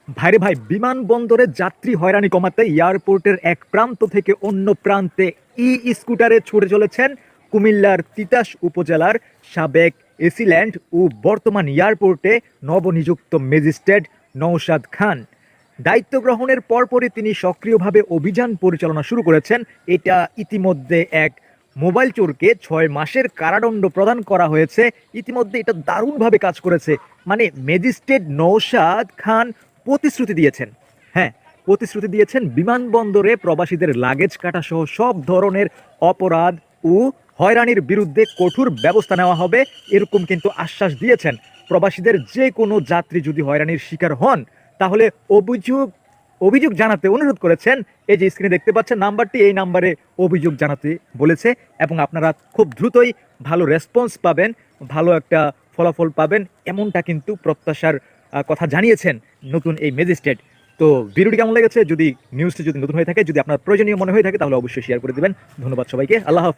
ভাইরে ভাই, বিমানবন্দরে যাত্রী হয়রানি কমাতে এয়ারপোর্টের এক প্রান্ত থেকে অন্য প্রান্তে স্কুটারে ছুটে চলেছেন কুমিল্লার তিতাস উপজেলার সাবেক এসিল্যান্ড ও বর্তমান এয়ারপোর্টে নবনিযুক্ত ম্যাজিস্ট্রেট নওশাদ খান। দায়িত্ব গ্রহণের পরপরই তিনি সক্রিয়ভাবে অভিযান পরিচালনা শুরু করেছেন। এটা ইতিমধ্যে এক মোবাইল চোরকে 6 মাসের কারাদণ্ড প্রদান করা হয়েছে। ইতিমধ্যে এটা দারুণভাবে কাজ করেছে। মানে ম্যাজিস্ট্রেট নওশাদ খান প্রতিশ্রুতি দিয়েছেন, হ্যাঁ, প্রতিশ্রুতি দিয়েছেন বিমানবন্দরে প্রবাসীদের লাগেজ কাটা সহ সব ধরনের অপরাধ ও হয়রানির বিরুদ্ধে কঠোর ব্যবস্থা নেওয়া হবে, এরকম কিন্তু আশ্বাস দিয়েছেন। প্রবাসীদের যে কোনো যাত্রী যদি হয়রানির শিকার হন তাহলে অভিযোগ অভিযোগ জানাতে অনুরোধ করেছেন। এই যে স্ক্রিনে দেখতে পাচ্ছেন নাম্বারটি, এই নাম্বারে অভিযোগ জানাতে বলেছে এবং আপনারা খুব দ্রুতই ভালো রেসপন্স পাবেন, ভালো একটা ফলাফল পাবেন, এমনটা কিন্তু প্রত্যাশার কথা জানিয়েছেন নতুন এই ম্যাজিস্ট্রেট। তো ভিডিওটি কেমন লেগেছে, যদি নিউজটি যদি নতুন হয়ে থাকে, যদি আপনার প্রয়োজনীয় মনে হয়ে থাকে তাহলে অবশ্যই শেয়ার করে দিবেন। ধন্যবাদ সবাইকে, আল্লাহ হাফেজ।